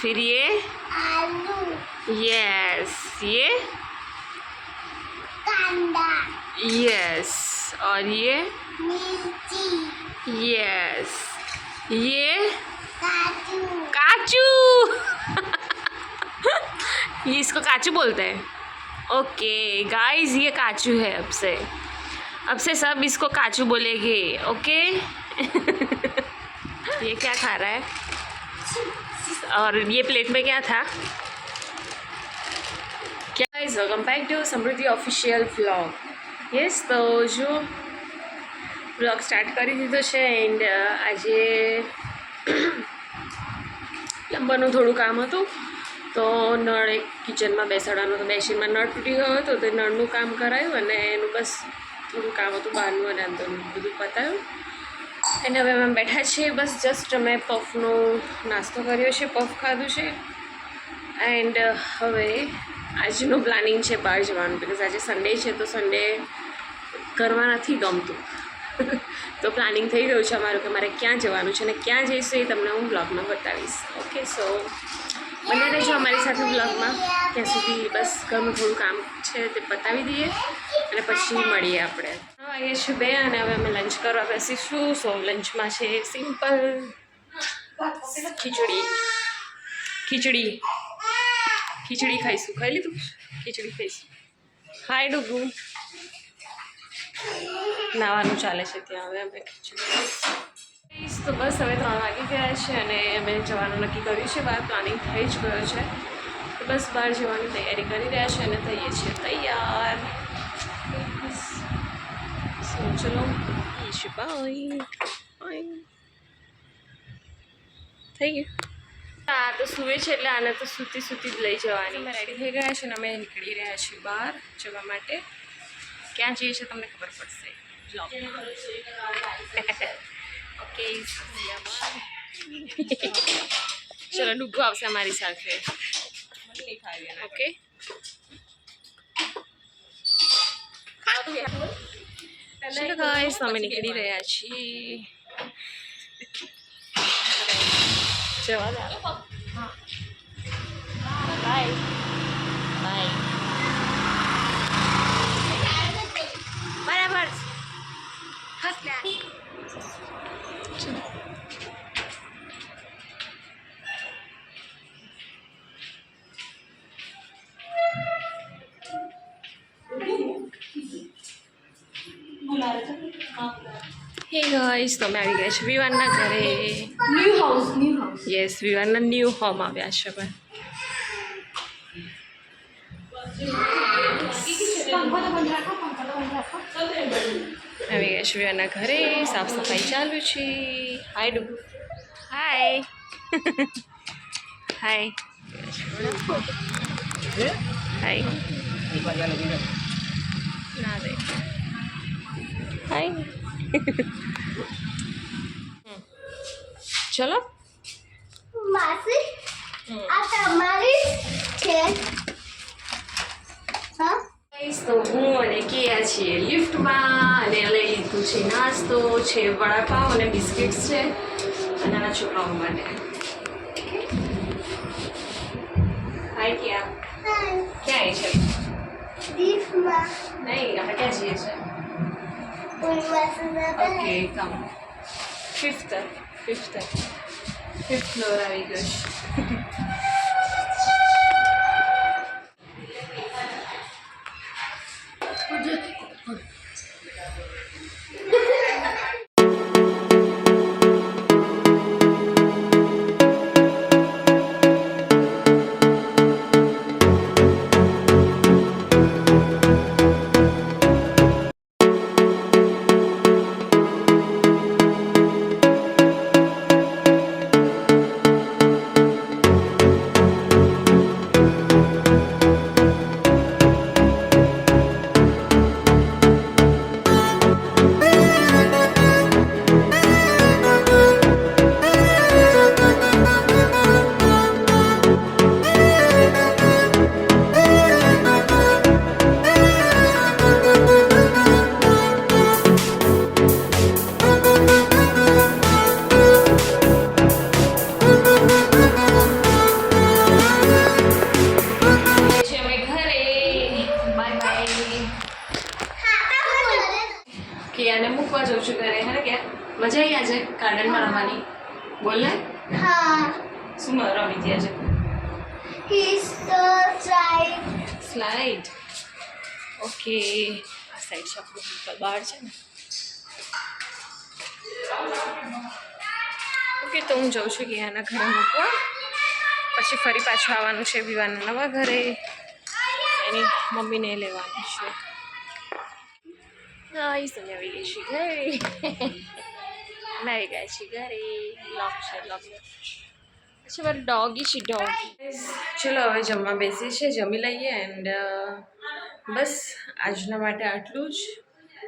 फिर ये आलू, यस, ये कांदा, यस, और ये मिर्ची, यस, ये काजू, काजू ये इसको काजू बोलते हैं। ओके गाइस, ये काजू है। अब से सब इसको काजू बोलेंगे। ओके ये क्या खा रहा है? और ये प्लेट में क्या था? क्या guys, welcome back to Samriddhi official vlog. Yes, तो जो વ્લોગ સ્ટાર્ટ કરી દીધો છે એન્ડ આજે પ્લમ્બરનું થોડું કામ હતું, તો નળ એક કિચનમાં બેસાડવાનું તો બેસીનમાં નળ તૂટી ગયો હતો, તો નળનું કામ કરાયું અને એનું બસ થોડું કામ હતું બહારનું અને અંદરનું બધું પતાવ્યું. અને હવે અમે બેઠા છીએ, બસ જસ્ટ અમે પફનો નાસ્તો કર્યો છે, પફ ખાધું છે. એન્ડ હવે આજનું પ્લાનિંગ છે બહાર જવાનું, બિકોઝ આજે સન્ડે છે તો સન્ડે ઘરમાં નથી ગમતું. તો પ્લાનિંગ થઈ રહ્યું છે અમારું કે મારે ક્યાં જવાનું છે અને ક્યાં જઈશું એ તમને હું બ્લોગમાં બતાવીશ. ઓકે, સો બને રહેજો અમારી સાથે બ્લોગમાં. ત્યાં સુધી બસ ઘરનું થોડું કામ છે તે પતાવી દઈએ અને પછી મળીએ આપણે. વાગે છે 2 અને હવે અમે લંચ કરવા બેસીશું. સો લંચમાં છે સિમ્પલ ખીચડી ખાઈશું. ખાઈ લીધું? ખીચડી ખાઈશું. હાય ડુગુ, નાવાનું ચાલે છે ત્યાં. હવે અમે ખીચડી તો બસ હવે 3 વાગી ગયા છે અને અમે જવાનું નક્કી કર્યું છે બહાર. પ્લાનિંગ થઈ જ ગયો છે, તો બસ બહાર જવાની તૈયારી કરી રહ્યા છે અને થઈએ છીએ તૈયાર. સો ચલો, બાય. થઈ ગયું. હા, તો સૂવે છે એટલે આને તો સૂતી જ લઈ જવાની. અમે રેડી થઈ ગયા છે અને અમે નીકળી રહ્યા છીએ બહાર જવા માટે. ક્યાં જઈએ છીએ તમને ખબર પડશે. ઓકે, ચલો ડુગુ આવશે અમારી સાથે. ઓકે, ચલો ગાઈસ, અમે નીકળી રહ્યા છીએ. જવા દે. Bye bye. બરાબર. હે ગાઈસ, તો અમે આવી ગયા છે વિવાનના ઘરે. New house. યસ, વિવાનના ન્યૂ હોમ આવ્યા છે. પણ આવી ગયા છે વિવાનના ઘરે. સાફ સફાઈ ચાલુ છે. હાય ડુગુ. હાય હાય હાય. ના દે. હાય. ચલો માસી, આ તમારી છે? હા, તો હું અને કિયા છીએ લિફ્ટમાં અને લઈ લીધું છે નાસ્તો છે, વડાપાવ અને બિસ્કિટ્સ છે નાના છોકરાઓ માટે. હાય કિયા, ક્યાં છે? દીપમાં નહીં, આપણે ક્યાં જઈએ છીએ? ઓકે, કમ. ફિફ્થ ફ્લોર આવી ગયો છે. કે આને મૂકવા જઉં છું ઘરે હે ને કે મજા આવી આજે ગાર્ડનમાં રમવાની બોલ ને હા શું રમી હતી આજે he's the child slide okay આ સાઈડ છે આપણું people બહાર છે ને ઓકે તો હું જઉં છું કે આના ઘરે મૂકવા પછી ફરી પાછું આવવાનું છે વિવાના નવા ઘરે એની મમ્મીને લેવાનું છે આવી સમય આવી ગઈ છે ઘરે આવી ગયા છે ઘરે લોક છે લોક પછી મારું ડોગી છે ડોગી ચલો હવે જમવા બેસી છે જમી લઈએ એન્ડ બસ આજના માટે આટલું જ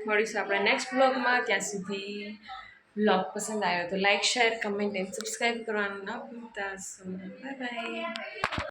મળીશું આપણે નેક્સ્ટ બ્લોગમાં ત્યાં સુધી બ્લોગ પસંદ આવ્યો તો like share comment and subscribe કરવાનું ના ભૂલતા બાય બાય